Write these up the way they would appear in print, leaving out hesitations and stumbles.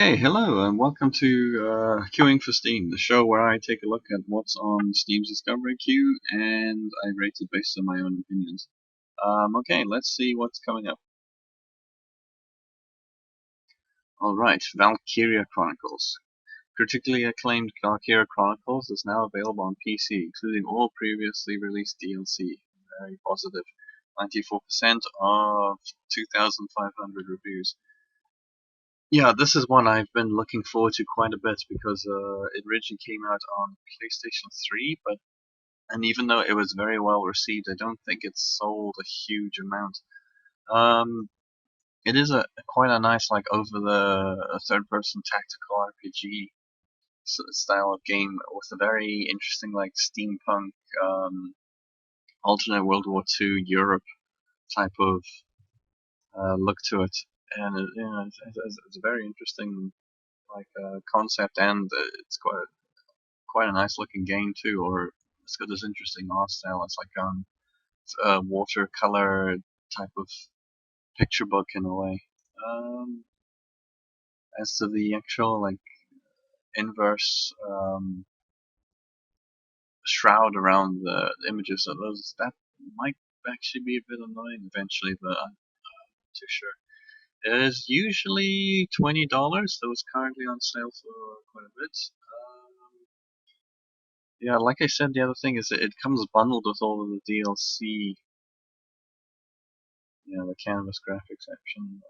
Hey, hello, and welcome to Queuing for Steam, the show where I take a look at what's on Steam's discovery queue and I rate it based on my own opinions. Okay, let's see what's coming up. Alright, Valkyria Chronicles. Critically acclaimed Valkyria Chronicles is now available on PC, including all previously released DLC. Very positive. 94% of 2,500 reviews. Yeah, this is one I've been looking forward to quite a bit because it originally came out on PlayStation 3, and even though it was very well received, I don't think it sold a huge amount. Um, it is a quite a nice like over the third-person tactical RPG style of game with a very interesting like steampunk alternate World War II Europe type of look to it, and it's a very interesting like concept, and it's quite a nice looking game too, or it's got this interesting art style. It's like watercolor type of picture book in a way. Um, as to the actual like inverse shroud around the images of those, that might actually be a bit annoying eventually, but I'm not too sure. It is usually $20, though it's currently on sale for quite a bit. Yeah, like I said, the other thing is that it comes bundled with all of the DLC. Yeah, the canvas graphics action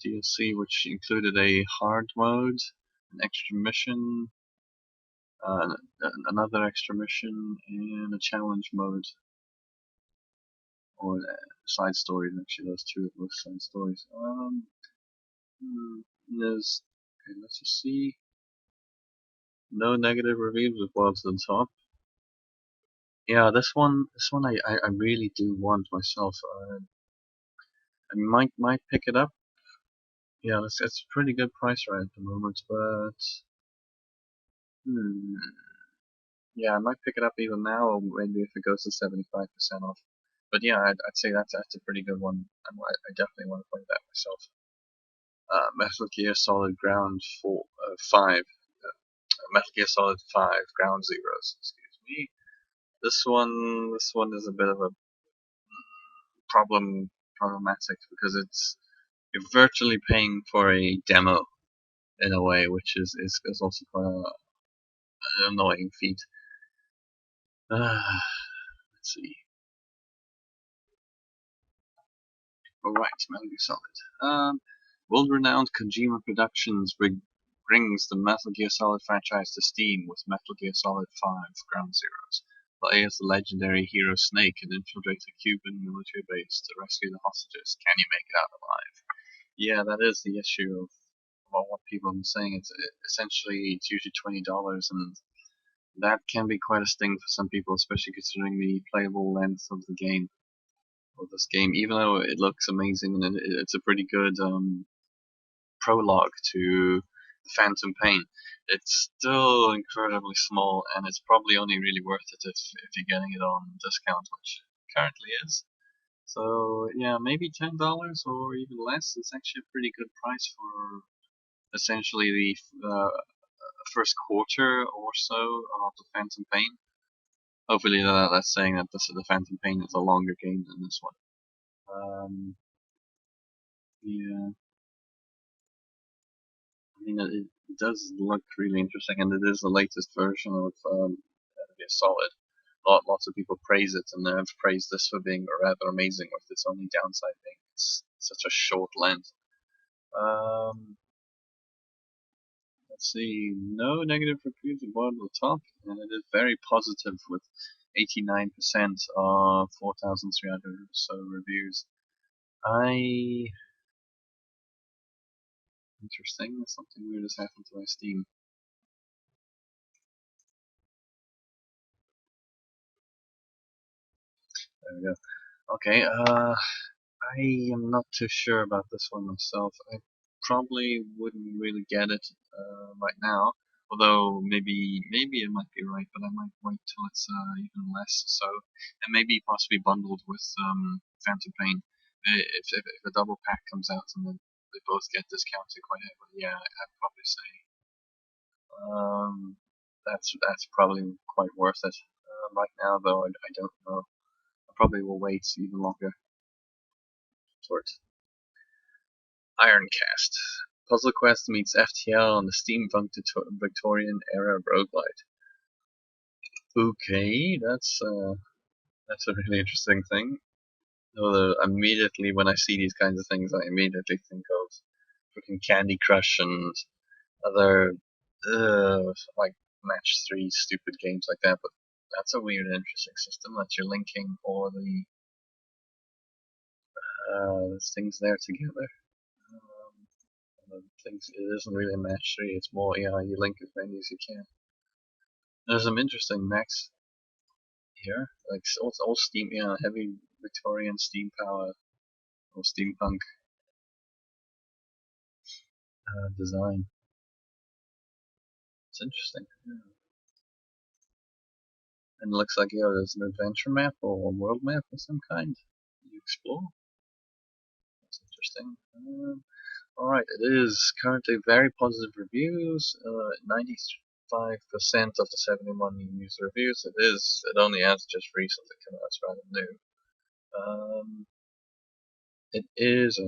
DLC, which included a hard mode, an extra mission, uh, another extra mission, and a challenge mode, or side stories. Actually, those two were side stories. There's okay, let's just see. No negative reviews with Worlds to the Top. Yeah, this one I really do want myself. I might pick it up. Yeah, it's a pretty good price right at the moment, but hmm, yeah, I might pick it up even now, or maybe if it goes to 75% off. But yeah, I'd say that's a pretty good one. I definitely want to play that myself. Metal Gear Solid Ground 5. Metal Gear Solid 5 Ground Zeroes. Excuse me. This one is a bit of a problematic because you're virtually paying for a demo in a way, which is also quite an annoying feat. Let's see. Alright, Metal Gear Solid. World-renowned Kojima Productions brings the Metal Gear Solid franchise to Steam with Metal Gear Solid 5 Ground Zeroes. Play as the legendary hero Snake and infiltrate a Cuban military base to rescue the hostages. Can you make it out alive? Yeah, that is the issue of what people have been saying. Essentially it's usually $20, and that can be quite a sting for some people, especially considering the playable length of the game. Of this game, even though it looks amazing and it's a pretty good prologue to Phantom Pain, it's still incredibly small, and it's probably only really worth it if you're getting it on discount, which it currently is. So yeah, maybe $10 or even less. It's actually a pretty good price for essentially the first quarter or so of the Phantom Pain. Hopefully that's saying that the Phantom Pain is a longer game than this one. Yeah, I mean it does look really interesting, and it is the latest version of Metal Gear Solid. Lots of people praise it, and have praised this for being rather amazing, with its only downside being it's such a short length. Um, let's see, no negative reviews above the top, and it is very positive with 89% of 4,300 or so reviews. Interesting, something weird has happened to my Steam. There we go. Okay, I am not too sure about this one myself. I probably wouldn't really get it right now. Although maybe it might be right, but I might wait till it's even less. So, and maybe possibly bundled with Phantom Pain if a double pack comes out, and then they both get discounted quite heavily. Yeah, I'd probably say that's probably quite worth it. Right now, though, I don't know. I probably will wait even longer for it. Ironcast. Puzzle Quest meets FTL on the steampunk Victorian era roguelite. Okay, that's a really interesting thing. Although immediately when I see these kinds of things, I immediately think of freaking Candy Crush and other like Match 3 stupid games like that. But that's a weird, interesting system that you're linking all the things there together. Things it isn't really a Match 3. It's more you link as many as you can. There's some interesting mechs here, like all steam, heavy Victorian steam power or steampunk design. It's interesting. Yeah. And it looks like there's an adventure map or a world map of some kind you explore. That's interesting. Alright, it is currently very positive reviews. 95% of the 71 user reviews. It only has just recently come out. It's rather new. It is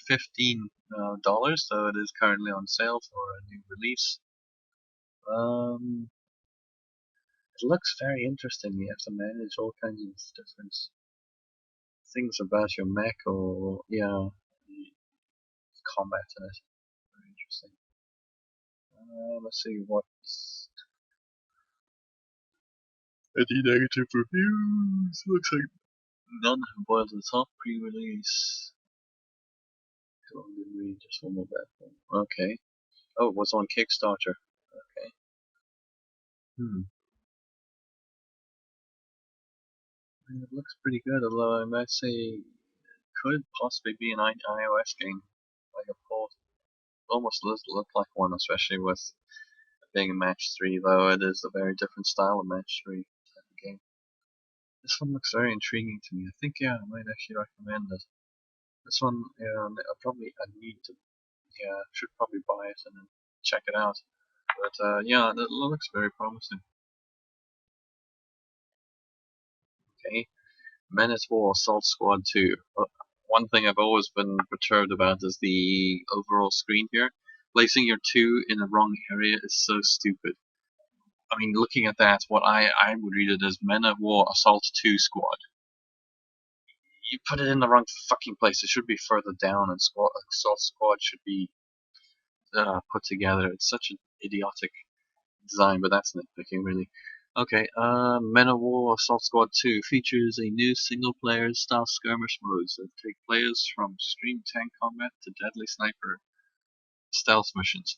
15 dollars, so it is currently on sale for a new release. It looks very interesting. You have to manage all kinds of different things about your mech or combat in it. Very interesting. Let's see what's any negative reviews. Looks like none have boiled to the top. Pre-release. How long did we just one more bad one? Okay. Oh, it was on Kickstarter. Okay. It looks pretty good, although I might say it could possibly be an iOS game, like a port. Almost does look like one, especially with being a match 3, though it is a very different style of match 3 type of game. This one looks very intriguing to me. I think I might actually recommend it. This one, I need to, should probably buy it and then check it out. But it looks very promising. Okay, Men at War Assault Squad 2. One thing I've always been perturbed about is the overall screen here. Placing your 2 in the wrong area is so stupid. I mean, looking at that, what I would read it as Men at War Assault 2 Squad. You put it in the wrong fucking place. It should be further down, and Assault Squad should be put together. It's such an idiotic design, but that's nitpicking, really. Okay, Men of War Assault Squad 2 features a new single-player style skirmish modes that take players from extreme tank combat to deadly sniper stealth missions.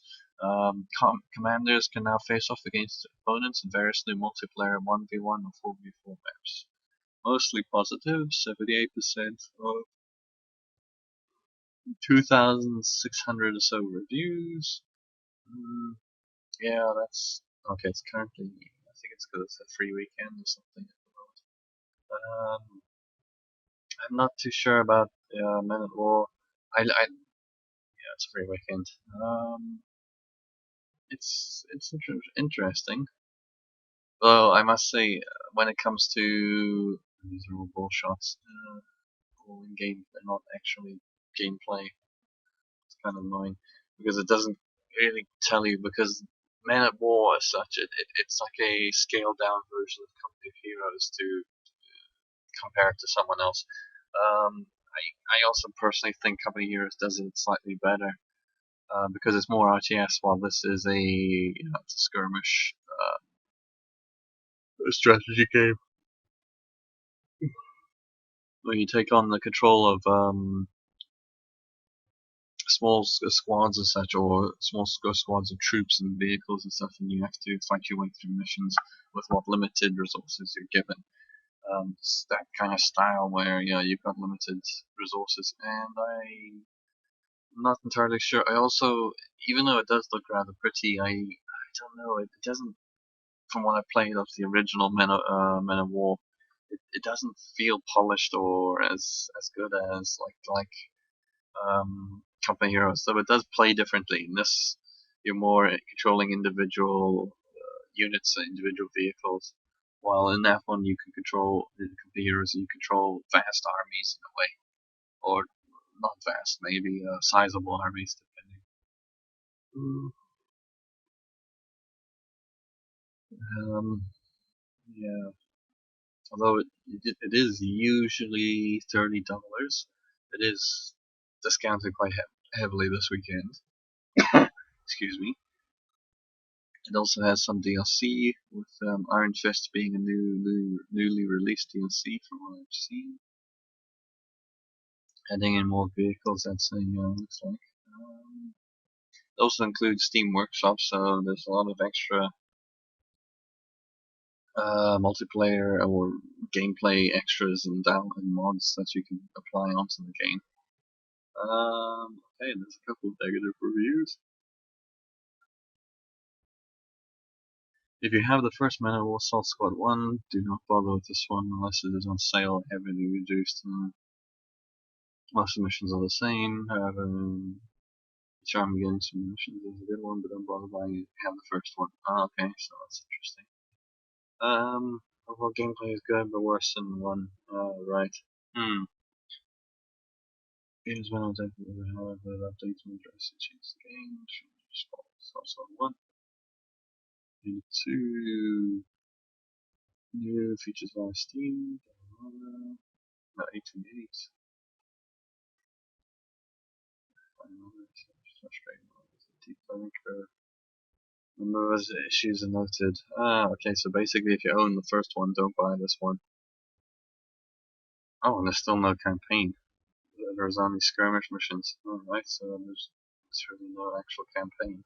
Commanders can now face off against opponents in various new multiplayer 1v1 or 4v4 maps. Mostly positive, 78% of 2,600 or so reviews. Yeah, that's okay. It's currently, I think it's because it's a free weekend or something at the moment. I'm not too sure about Men at War. Yeah, it's a free weekend. It's interesting. Though I must say, when it comes to these are all ball shots, all in game, they're not actually gameplay. It's kind of annoying because it doesn't really tell you because Men at War as such, it's like a scaled down version of Company of Heroes to compare it to someone else. I also personally think Company of Heroes does it slightly better because it's more RTS, while this is it's a skirmish strategy game where you take on the control of small squads and such, or small squads of troops and vehicles and stuff, and you have to fight your way through missions with what limited resources you're given. It's that kind of style where you've got limited resources, and I'm not entirely sure. I also, even though it does look rather pretty, I don't know. It doesn't, from what I played of the original Men of War, it doesn't feel polished or as good as Company Heroes. So it does play differently. In this, you're more controlling individual units, individual vehicles. While in that one, you can control the Company Heroes. You control vast armies in a way, or not vast, maybe sizable armies depending. Yeah. Although it is usually $30, it is discounted quite heavily this weekend. Excuse me. It also has some DLC, with Iron Fist being a newly released DLC from what I've seen. Adding in more vehicles, that's looks like. It also includes Steam Workshop, so there's a lot of extra multiplayer or gameplay extras and mods that you can apply onto the game. Okay, there's a couple of negative reviews. If you have the first Man of War Assault Squad 1, do not bother with this one unless it is on sale heavily reduced. Most of the missions are the same, however, Charm against some missions is a good one, but don't bother buying it if you have the first one. Okay, so that's interesting. Overall gameplay is good, but worse than one. Right. Games when I'm definitely however the updates will address and change the game. Just also one. Unit 2 new features via Steam. No, 828. Frustrating. Deep learning curve. Number of issues are noted. Okay, so basically if you own the first one, don't buy this one. Oh, and there's still no campaign. There's only skirmish missions. Alright, so there's really no actual campaign.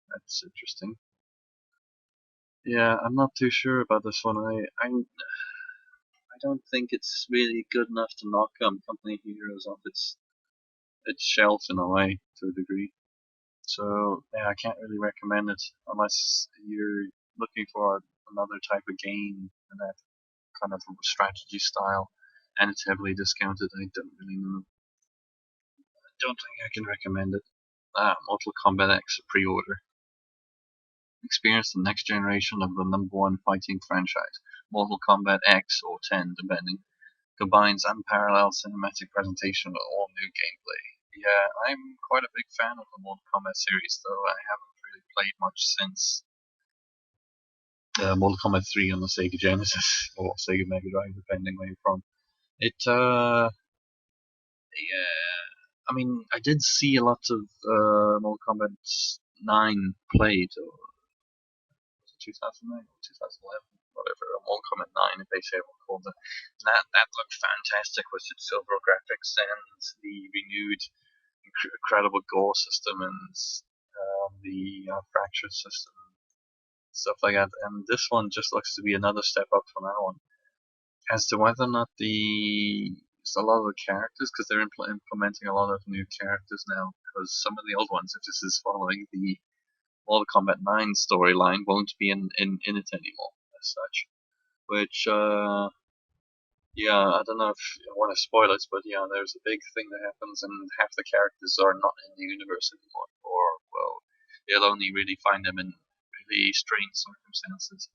That's interesting. Yeah, I'm not too sure about this one. I don't think it's really good enough to knock Company Heroes off its shelf in a way, to a degree. So yeah, I can't really recommend it unless you're looking for another type of game in that kind of strategy style, and it's heavily discounted. I don't really know. I don't think I can recommend it. Mortal Kombat X pre-order. Experience the next generation of the #1 fighting franchise, Mortal Kombat X or 10, depending. Combines unparalleled cinematic presentation with all new gameplay. Yeah, I'm quite a big fan of the Mortal Kombat series, though I haven't really played much since Mortal Kombat 3 on the Sega Genesis or Sega Mega Drive, depending where you're from. Yeah, I mean, I did see a lot of Mortal Kombat 9 played, or was it 2009 or 2011, whatever, Mortal Kombat 9, if they say what called it. That looked fantastic with its silver graphics and the renewed incredible gore system and the fracture system, stuff like that. And this one just looks to be another step up from that one. As to whether or not a lot of the characters, because they're implementing a lot of new characters now, because some of the old ones, if this is following the Mortal Kombat 9 storyline, won't be in it anymore as such. Which, yeah, I don't know if I want to spoil it, but yeah, there's a big thing that happens, and half the characters are not in the universe anymore, or well, you'll only really find them in really strange circumstances.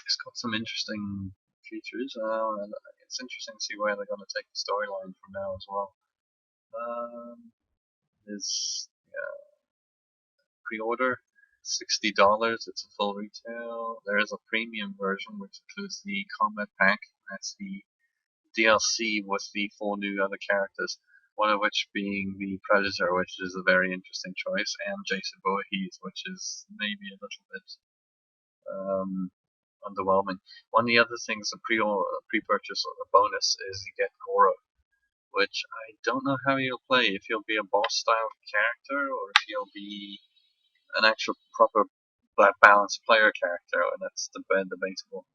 It's got some interesting features, and it's interesting to see where they're going to take the storyline from now as well. There's pre-order $60. It's a full retail. There is a premium version which includes the combat pack. That's the DLC with the 4 new other characters. One of which being the Predator, which is a very interesting choice, and Jason Voorhees, which is maybe a little bit underwhelming. One of the other things, a pre-purchase or a bonus, is you get Goro, which I don't know how you'll play. If you'll be a boss style character, or if you'll be an actual proper balanced player character, and that's debatable.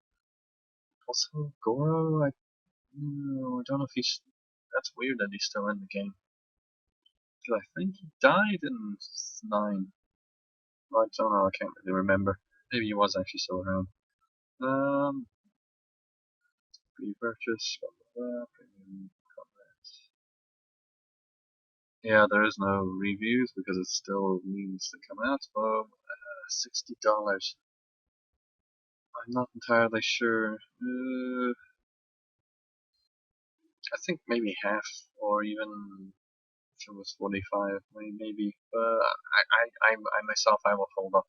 Also, Goro, I don't know if he's. That's weird that he's still in the game. Because I think he died in 9. I don't know, I can't really remember. Maybe he was actually still around. Pre-purchase, blah, blah, blah, premium content. Yeah, there is no reviews because it still needs to come out. So, $60. I'm not entirely sure. I think maybe half, or even if it was 45, maybe. But I myself, I will hold off.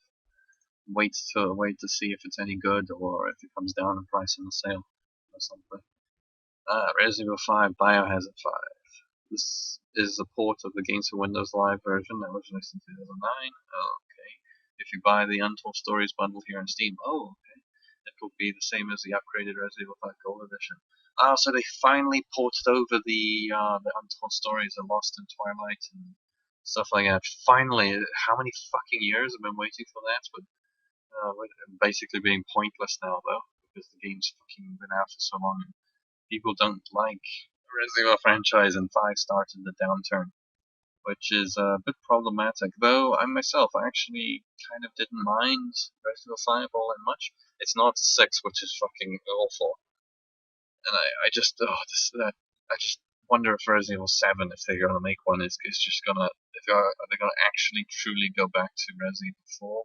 Wait to see if it's any good or if it comes down in price in the sale or something. Resident Evil 5 Biohazard 5. This is a port of the Games for Windows Live version that was released in 2009. Okay. If you buy the Untold Stories bundle here on Steam, oh, okay. It will be the same as the upgraded Resident Evil 5 Gold Edition. Oh, so they finally ported over the Untold Stories, The Lost in Twilight, and stuff like that. Finally, how many fucking years I've been waiting for that? But basically being pointless now, though, because the game's fucking been out for so long. And people don't like Resident Evil franchise, and 5 started the downturn, which is a bit problematic. Though I myself, I actually kind of didn't mind Resident Evil 5 all that much. It's not 6, which is fucking awful, and I just I just wonder if Resident Evil 7, if they're gonna make one, is just gonna are they gonna actually truly go back to Resident Evil 4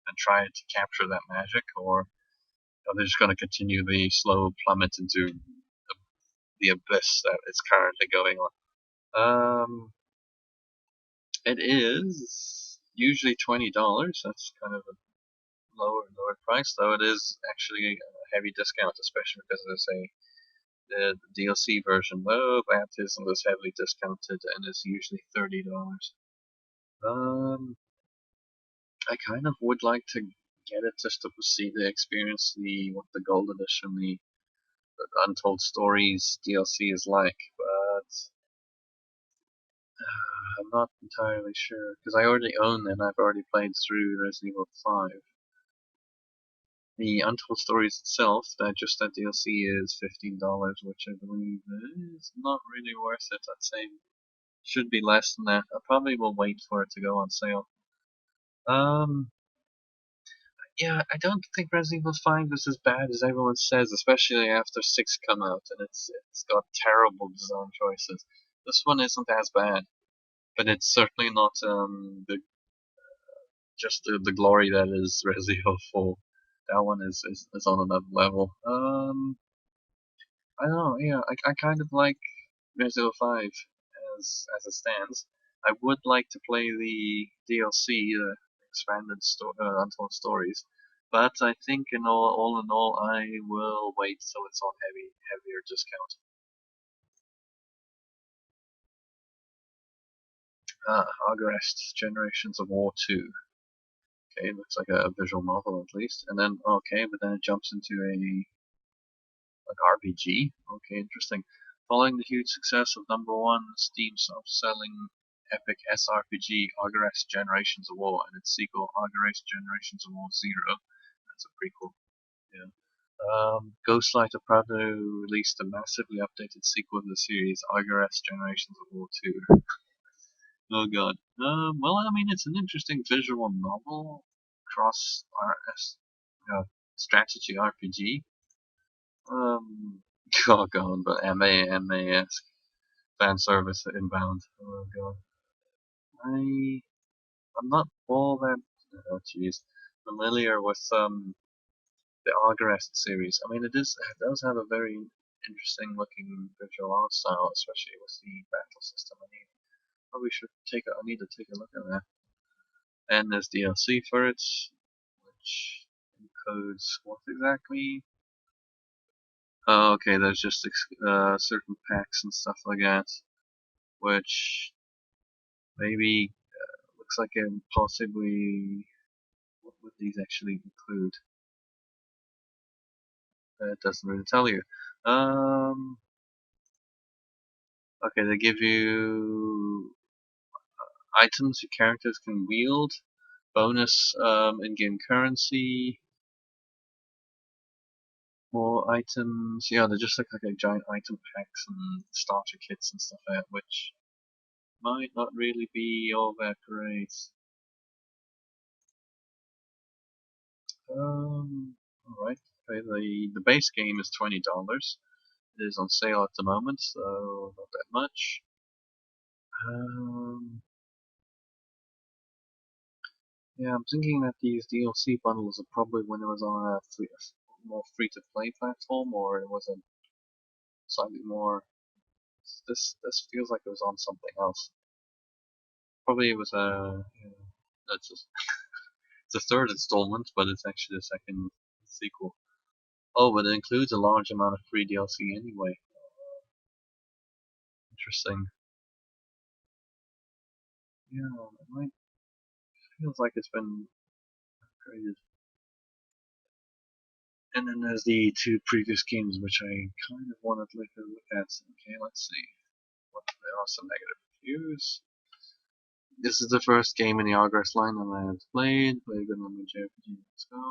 and try to capture that magic, or are they just gonna continue the slow plummet into the abyss that it's currently going on? It is usually $20. That's kind of a lower price, though it is actually a heavy discount, especially because there's the DLC version. Though that isn't as heavily discounted and is usually $30. Um, I kind of would like to get it just to see the experience, what the gold edition, the Untold Stories DLC is like, but I'm not entirely sure because I already own and I've already played through Resident Evil 5. The Untold Stories itself, that DLC is $15, which I believe is not really worth it. I'd say should be less than that. I probably will wait for it to go on sale. Um, yeah, I don't think Resident Evil 5 is as bad as everyone says, especially after 6 come out, and it's got terrible design choices. This one isn't as bad, but it's certainly not the glory that is Resident Evil 4. That one is on another level. I don't know. Yeah, I kind of like Resident Evil 5 as it stands. I would like to play the DLC, expanded Untold Stories, but I think all in all, I will wait till it's on heavier discount. Agarest, Generations of War 2. Okay, looks like a visual novel at least, and then okay, but then it jumps into like RPG. Okay, interesting. Following the huge success of #1 Steam's selling epic SRPG Agarest Generations of War and its sequel Agarest Generations of War Zero, that's a prequel. Yeah. Ghostlight are proud to release the massively updated sequel of the series, Agarest Generations of War 2. Oh god. Well, I mean, it's an interesting visual novel, cross RS, strategy RPG. Oh god, but MAS fan service inbound. Oh god, I'm not all that familiar with the Agarest series. I mean, it does have a very interesting looking visual art style, especially with the battle system. I need to take a look at that. And there's DLC for it, which encodes what exactly? Oh, okay, there's just certain packs and stuff like that, which maybe looks like possibly what would these actually include? It doesn't really tell you. Um, okay, they give you items your characters can wield, bonus in-game currency, more items. Yeah, they just look like a giant item packs and starter kits and stuff like that, which might not really be all that great. Alright, Okay, the base game is $20. It is on sale at the moment, so not that much. Yeah, I'm thinking that these DLC bundles are probably when it was on a more free-to-play platform, or it was a slightly more. This feels like it was on something else. Probably it was a. That's just it's a third installment, but it's actually the second sequel. Oh, but it includes a large amount of free DLC anyway. Interesting. Yeah, it might feels like it's been upgraded. And then there's the two previous games which I kind of wanted to look at. Okay, let's see. There are some negative reviews. This is the first game in the Agarest line that I have played. Played good on the JRPG. Let's go.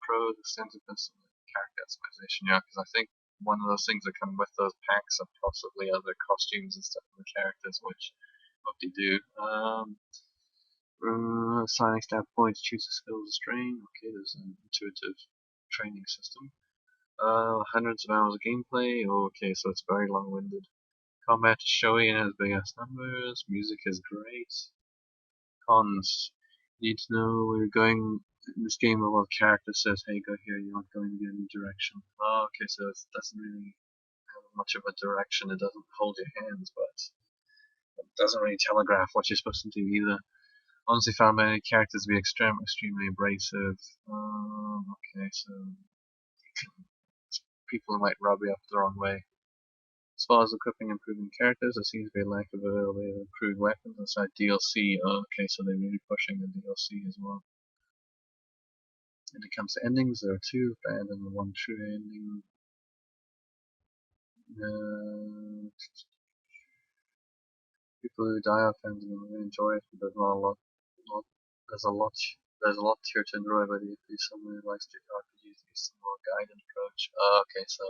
Pros, extensiveness, and character customization. Yeah, because I think one of those things that come with those packs are possibly other costumes and stuff for the characters, which hope they do. Assigning stat points, choose a skill as a strain. Okay, there's an intuitive training system. Hundreds of hours of gameplay. Oh, okay, so it's very long-winded. Combat is showy and has big ass numbers. Music is great. Cons. You need to know where you're going. In this game, a lot of character says, hey, go here, you're not going in any direction. Oh, okay, so it doesn't really have much of a direction. It doesn't hold your hands, but it doesn't really telegraph what you're supposed to do either. Honestly, found many characters to be extremely abrasive. Okay, so people might rub you up the wrong way. As far as equipping and improving characters, there seems to be a lack of availability of improved weapons inside DLC. Oh, okay, so they're really pushing the DLC as well. When it comes to endings, there are two bad and one true ending. People who die are fans and really enjoy it, but there's not a lot. Not, there's a lot. There's a lot here to enjoy, but if you're someone who likes RPGs, use some more guided approach. Oh, okay, so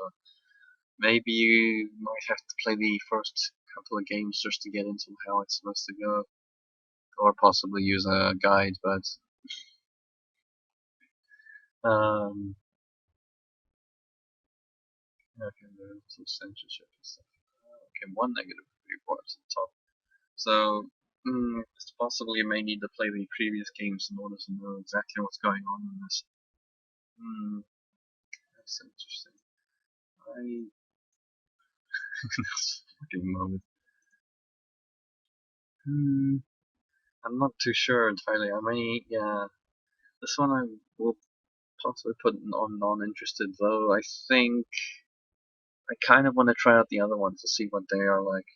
maybe you might have to play the first couple of games just to get into how it's supposed to go, or possibly use a guide. But um, okay, there's some censorship and stuff. Okay, one negative report at the top. So it's possible you may need to play the previous games in order to know exactly what's going on in this. That's interesting. I that's a fucking moment. I'm not too sure entirely. I may, yeah, this one I will possibly put on non-interested though. I think I kind of want to try out the other ones to see what they are like.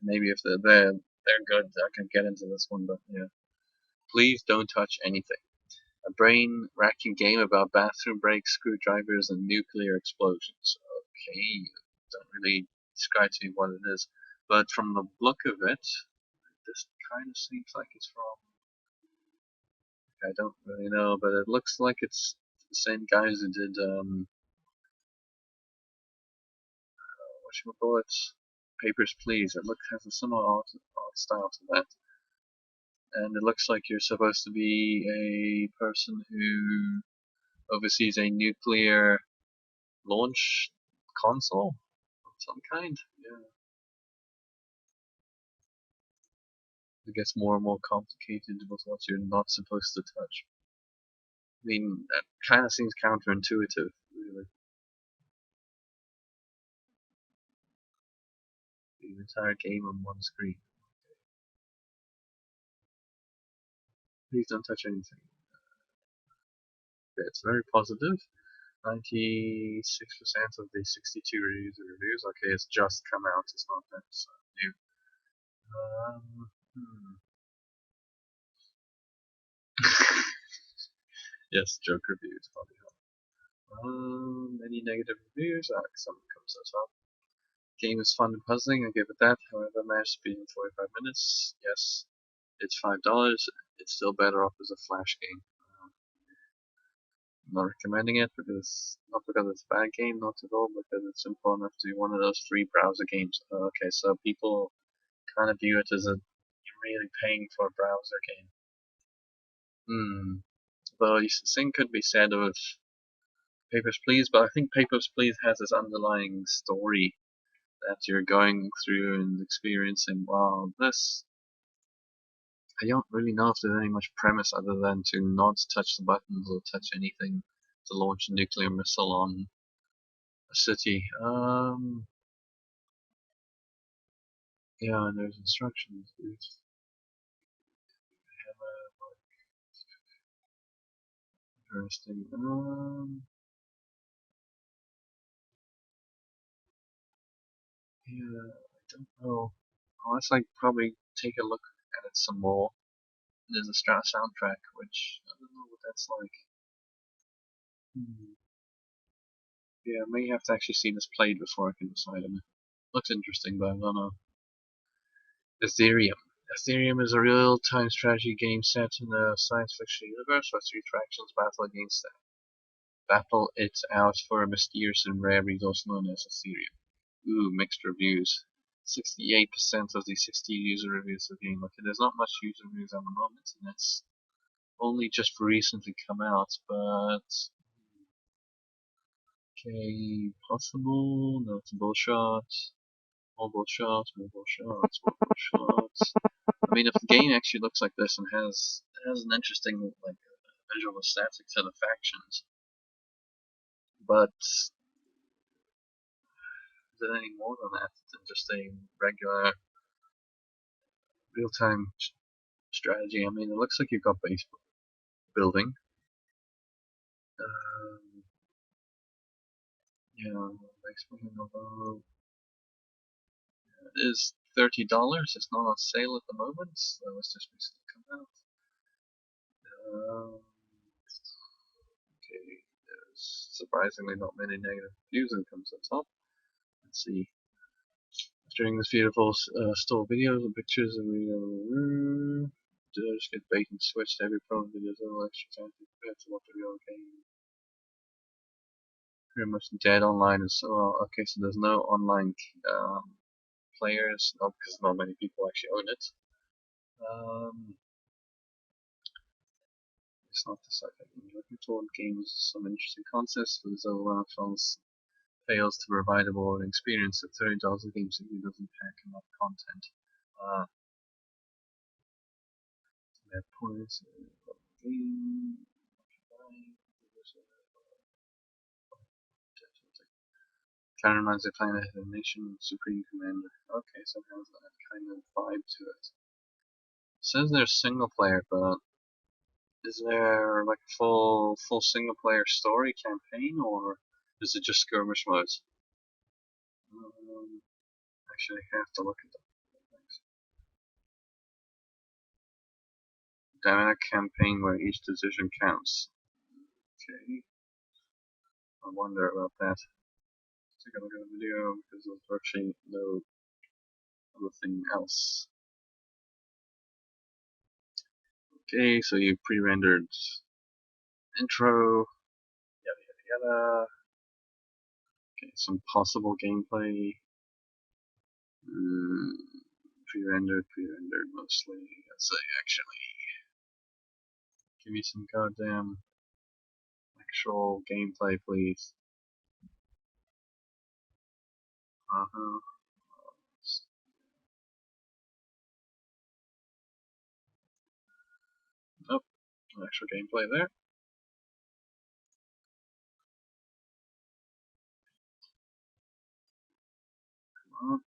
Maybe if they're good, I can get into this one. But yeah, please don't touch anything. A brain-racking game about bathroom breaks, screwdrivers, and nuclear explosions. Okay, don't really describe to me what it is, but from the look of it, this kind of seems like it's from. I don't really know, but it looks like it's the same guys who did whatchamacallit, Papers, Please. It has a similar art style to that, and it looks like you're supposed to be a person who oversees a nuclear launch console of some kind. Yeah, it gets more and more complicated with what you're not supposed to touch. I mean, that kind of seems counterintuitive, really. The entire game on one screen. Please don't touch anything. Okay, it's very positive. 96% of the 62 reviews. Okay, it's just come out. It's not that new. Um, hmm. Yes, joke reviews probably help. Any negative reviews? Some comes as well. Game is fun and puzzling. I give it that. However, managed to beat in 45 minutes. Yes, it's $5. It's still better off as a flash game. I'm not recommending it because not because it's a bad game, not at all, because it's simple enough to be one of those free browser games. Okay, so people kind of view it as you're really paying for a browser game. Well, the same could be said of Papers, Please, but I think Papers, Please has this underlying story that you're going through and experiencing. Wow, this, I don't really know if there's any much premise other than to not touch the buttons or touch anything to launch a nuclear missile on a city. Yeah, and there's instructions, dude. Interesting. Yeah, I don't know. Unless I probably take a look at it some more. There's a soundtrack, which I don't know what that's like. Hmm. Yeah, I may have to actually see this played before I can decide on it. Looks interesting, but I don't know. Etherium. Etherium is a real-time strategy game set in a science fiction universe where three factions battle it out for a mysterious and rare resource known as Etherium. Ooh, mixed reviews. 68% of the 60 user reviews of the game. Okay, there's not much user reviews at the moment, and it's only just recently come out, but okay, possible, notable shots, mobile shots, mobile shots, mobile shots. I mean, if the game actually looks like this and has an interesting like visual aesthetic to the factions, but is it any more than that than just a regular real-time strategy? I mean, it looks like you've got base building. Yeah, base building, although it is $30. It's not on sale at the moment. That was just recently come out. Okay, there's surprisingly not many negative reviews when it comes to the top. Let's see. During this beautiful store videos and pictures of did I just get bait and switched? Every promo video is a little extra time compared to what the real game. Pretty much dead online as well. Okay, so there's no online players, not because not many people actually own it. It's not the site I've been looking for. The game has some interesting concepts, but as overall fails to provide a more experience at $30 a game simply doesn't pack enough content. Their points game. Kind of reminds me of playing a Nation Supreme Commander. Okay, so it has that kind of vibe to it. It says there's single player, but is there like a full single player story campaign, or is it just skirmish modes? Actually, I have to look at that. Dynamic campaign where each decision counts. Okay, I wonder about that. Let's take a look at the video because there's virtually no other thing else. Okay, so you pre-rendered intro, yada yada yada. Okay, some possible gameplay. Pre-rendered mostly. Let's say actually. Give me some goddamn actual gameplay, please. Uh-huh. Nope, no actual gameplay there. Come on.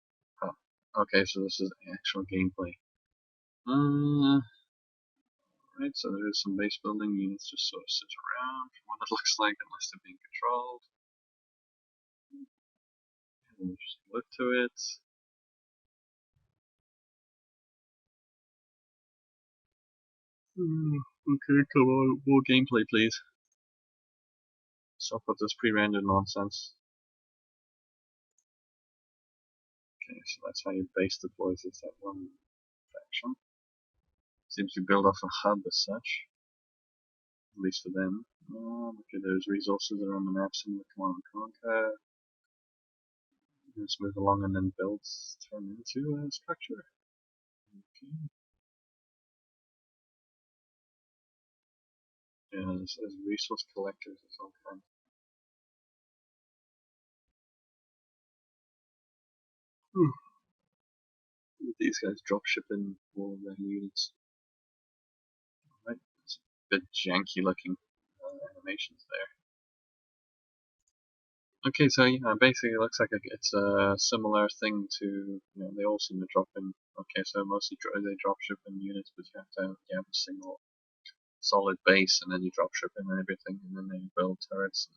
Oh, okay, so this is actual gameplay. Right, so there is some base building units just sort of sit around from what it looks like, unless they're being controlled. And just look to it. Okay, come on, more gameplay, please. Stop with this pre-rendered nonsense. Okay, so that's how you base deploys is that one faction. Seems to build off a hub as such, at least for them. Okay, there's resources around the map, similar to Command and Conquer. Just move along and then builds turn into a structure. Okay. Yeah, there's resource collectors of some kind. Hmm. These guys drop shipping all of their units. Right, it's a bit janky looking animations there. Okay, so yeah, basically it looks like it's a similar thing to, they all seem to drop in. Okay, so mostly they drop ship in units, but you have a single solid base, and then you drop ship in everything, and then they build turrets and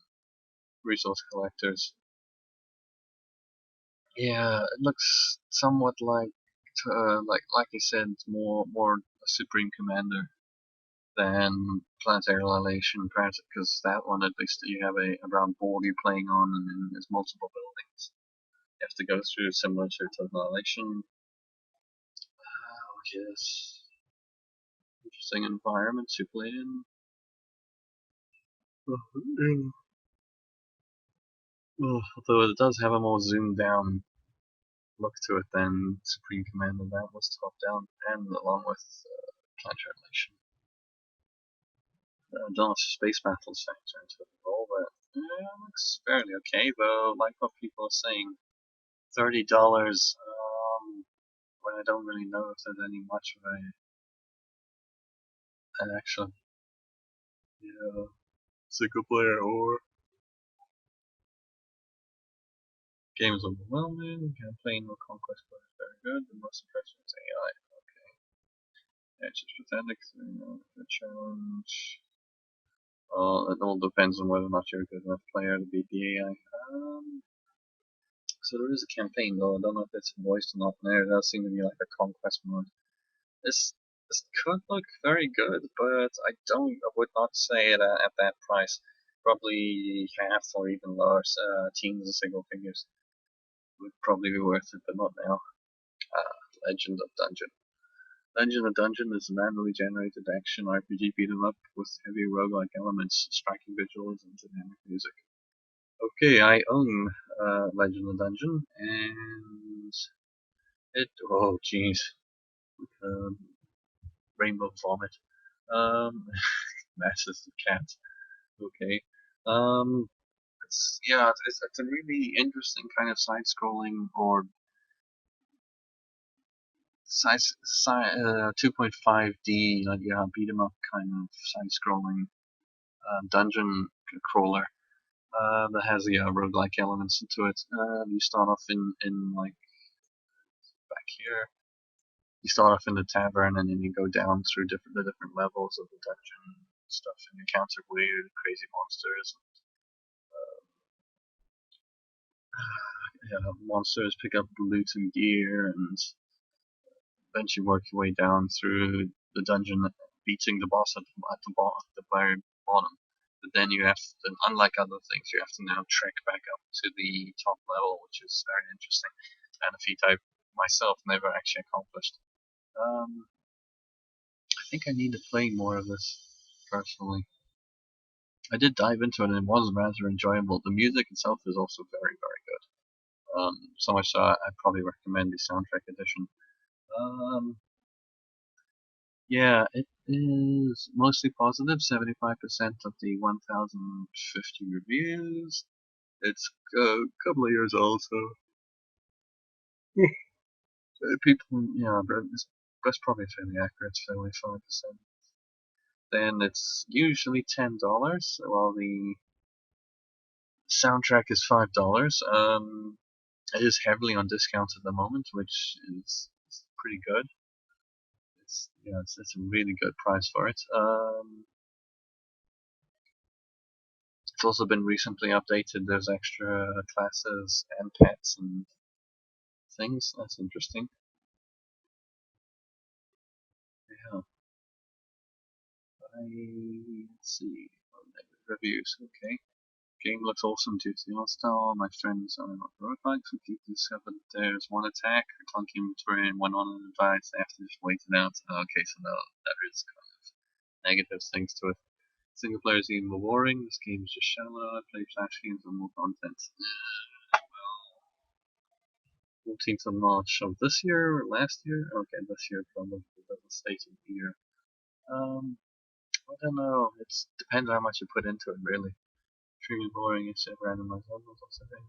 resource collectors. Yeah, it looks somewhat like you said, it's more a Supreme Commander than Planetary Annihilation, because that one at least you have a round board you're playing on, and then there's multiple buildings you have to go through, similar to Annihilation. Yes, interesting environment to play in. Although it does have a more zoomed down look to it than Supreme Commander, that was top down, and along with Planetary Annihilation. I don't know if space battles factor into it at all, but it looks fairly okay, though. Like what people are saying, $30, when I don't really know if there's any much of an actual single player or game is overwhelming. Campaign or conquest player is very good. The most impressive is AI. Okay, yeah, it's just pathetic. The challenge. Well, it all depends on whether or not you're a good enough player to beat the AI. So there is a campaign, though I don't know if it's voiced or not. There does seem to be like a conquest mode. This could look very good, but I would not say it at that price. Probably half or even lower, teens and single figures would probably be worth it, but not now. Legend of Dungeon. Legend of Dungeon is a manually generated action RPG beat 'em up with heavy roguelike elements, striking visuals, and dynamic music. Okay, I own Legend of Dungeon, and oh jeez, um, Rainbow Vomit, um, Masses of Cats. Okay, it's a really interesting kind of side-scrolling or 2.5D, like beat 'em up kind of side-scrolling dungeon crawler that has roguelike elements into it. You start off in like back here. You start off in the tavern, and then you go down through the different levels of the dungeon and stuff, and you encounter weird, crazy monsters. Monsters pick up loot and gear, and eventually work your way down through the dungeon, beating the boss at the very bottom. But then unlike other things, you have to now trek back up to the top level, which is very interesting, and a feat I myself never actually accomplished. I think I need to play more of this personally. I did dive into it, and it was rather enjoyable. The music itself is also very, very good. So much so I'd probably recommend the soundtrack edition. Um, Yeah, it is mostly positive, 75% of the 1,050 reviews. It's a couple of years old, so people, that's probably fairly accurate, 75%. Then it's usually $10, while the soundtrack is $5. It is heavily on discount at the moment, which is pretty good. It's a really good price for it. It's also been recently updated. There's extra classes and pets and things. That's interesting. Yeah. Let's see. Reviews. Okay. Game looks awesome due to the art style. My friends are not roguelikes. We keep discovered there's one attack, a clunky inventory, and one unadvised. They have to just wait it out. Okay, so that is kind of negative things to it. Single player is even more boring. This game is just shallow. I play flash games with more content. 14th of March of this year or last year? Okay, this year probably. It doesn't state in here. I don't know. It depends how much you put into it, really. Extremely boring. It's a randomized levels or something.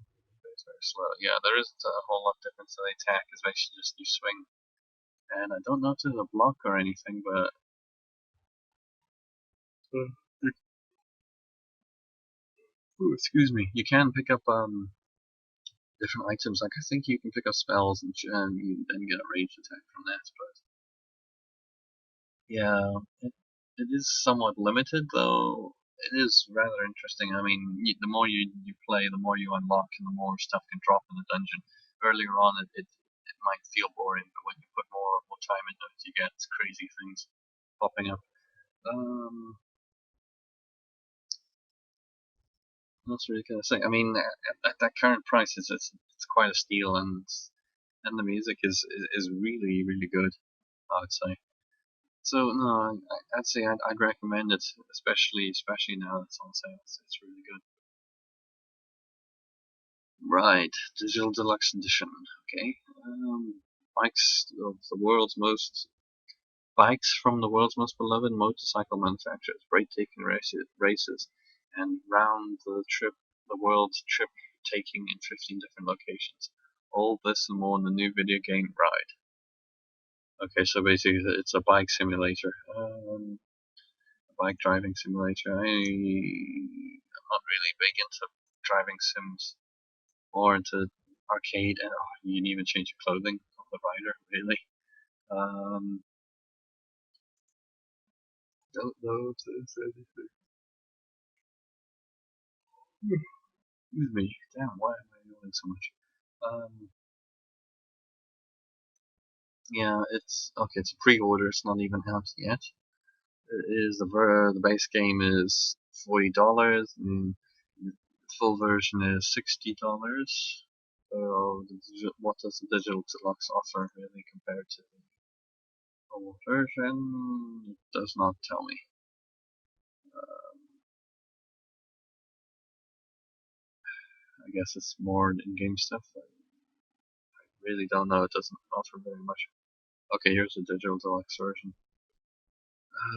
very slow. Yeah, there isn't a whole lot difference to the attack. It's basically just you swing. And I don't know if there's a block or anything, but excuse me. You can pick up different items. Like I think you can pick up spells and you then get a ranged attack from that. But yeah, it is somewhat limited though. It is rather interesting. I mean, the more you play, the more you unlock, and the more stuff can drop in the dungeon. Earlier on, it might feel boring, but when you put more time into it, you get crazy things popping up. Um, what else really can I say? I mean, at that current price, it's quite a steal, and the music is really good. I would say. So no, I'd say I'd recommend it, especially now that it's on sale. It's really good. Right, digital deluxe edition. Okay, bikes of the world's most bikes from the world's most beloved motorcycle manufacturers, breathtaking races, and round the world trip taking in 15 different locations. All this and more in the new video game Ride. Okay, so basically it's a bike simulator. Bike driving simulator. I'm not really big into driving sims, more into arcade, and you can even change your clothing of the rider, really. Um, excuse me. Damn, why am I yelling so much? Um, yeah, it's okay. It's a pre-order. It's not even out yet. It is the base game is $40, and the full version is $60. So what does the digital deluxe offer really compared to the full version? It does not tell me. I guess it's more in-game stuff. I really don't know. It doesn't offer very much. Okay, here's the digital deluxe version.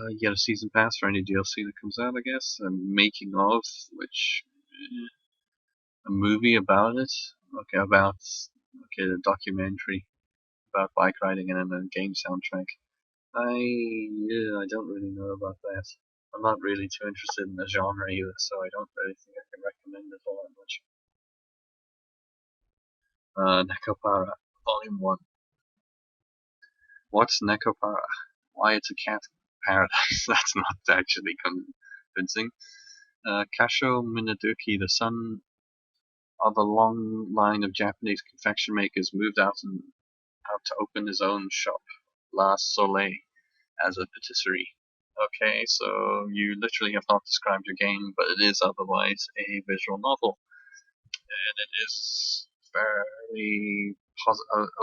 You get a season pass for any DLC that comes out, I guess. A making of, which a movie about it. The documentary about bike riding and then a game soundtrack. I don't really know about that. I'm not really too interested in the genre either, so I don't really think I can recommend it all that much. Nekopara Vol.1. What's Nekopara? Why it's a cat paradise? That's not actually convincing. Kasho Minaduki, the son of a long line of Japanese confection makers, moved out to open his own shop, La Soleil, as a patisserie. Okay, so you literally have not described your game, but it is otherwise a visual novel, and it is very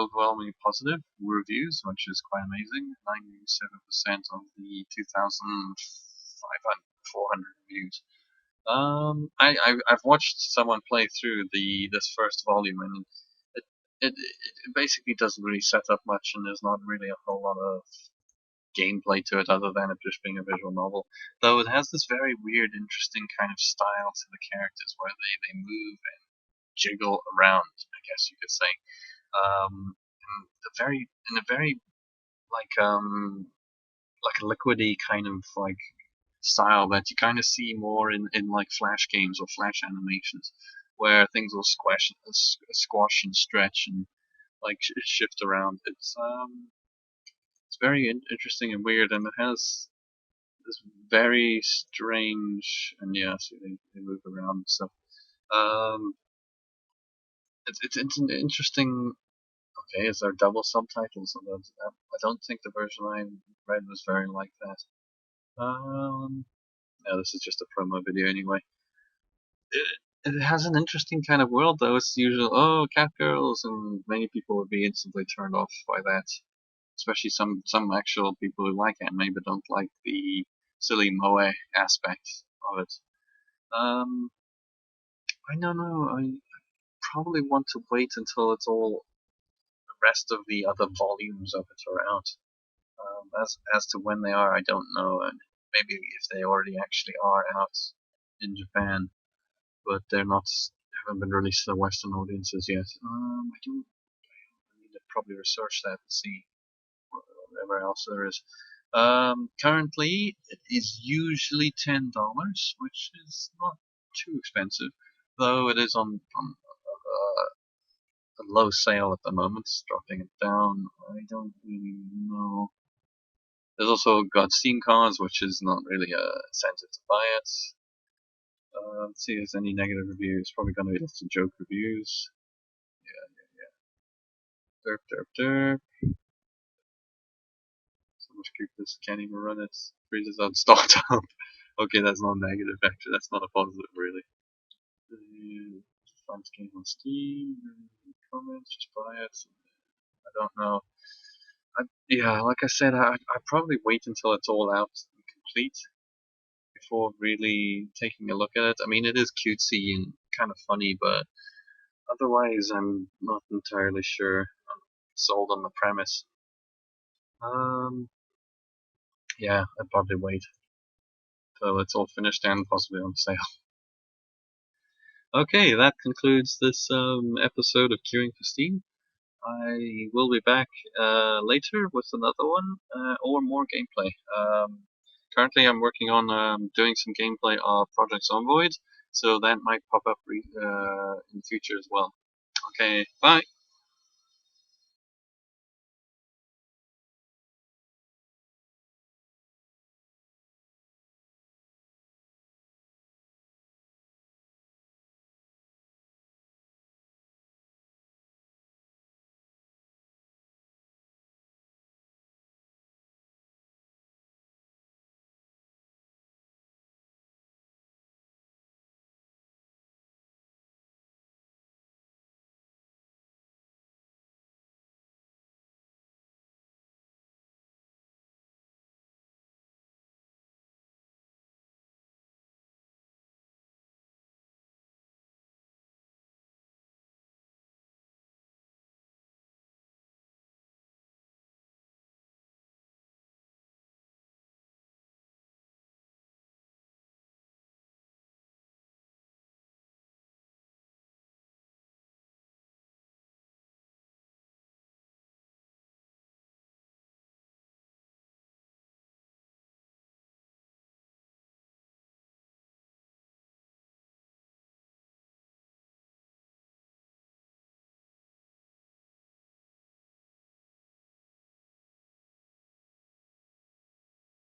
overwhelmingly positive reviews, which is quite amazing. 97% of the 2,500, 400 reviews. I've watched someone play through this first volume, and it basically doesn't really set up much, and there's not really a whole lot of gameplay to it other than it just being a visual novel. Though it has this very weird, interesting kind of style to the characters where they move and jiggle around, I guess you could say. And in a very like a liquidy kind of like style that you kind of see more in like flash games or flash animations, where things will squash and stretch and like shift around. It's very interesting and weird, and it has this very strange, and yeah, so they move around and stuff. Um, it's an interesting. Okay, is there double subtitles? I don't think the version I read was very like that. Yeah, this is just a promo video anyway. It has an interesting kind of world though. It's usual, oh, cat girls, and many people would be instantly turned off by that. Especially some actual people who like anime but don't like the silly moe aspect of it. Um, I don't know. I probably want to wait until it's all the rest of the other volumes of it are out. As to when they are, I don't know, and maybe if they already actually are out in Japan, but they're not haven't been released to the Western audiences yet. I need to probably research that and see whatever else there is. Currently, it is usually $10, which is not too expensive, though it is on a low sale at the moment. It's dropping it down. I don't really know. There's also got Steam cards, which is not really a incentive to buy it. Let's see if there's any negative reviews. Probably going to be lots of joke reviews. Yeah. Derp, derp, derp. So much this can't even run it. Freezes out, stocked up. Okay, that's not negative, actually. That's not a positive, really. Find this game on Steam. Comments, just buy it. I don't know. Yeah, like I said, I'd probably wait until it's all out and complete before really taking a look at it. I mean, it is cutesy and kind of funny, but otherwise, I'm not entirely sure. I'm sold on the premise. Yeah, I'd probably wait till it's all finished and possibly on sale. Okay, that concludes this episode of Queuing for Steam. I will be back later with another one or more gameplay. Currently, I'm working on doing some gameplay of Project Zomboid, so that might pop up in the future as well. Okay, bye!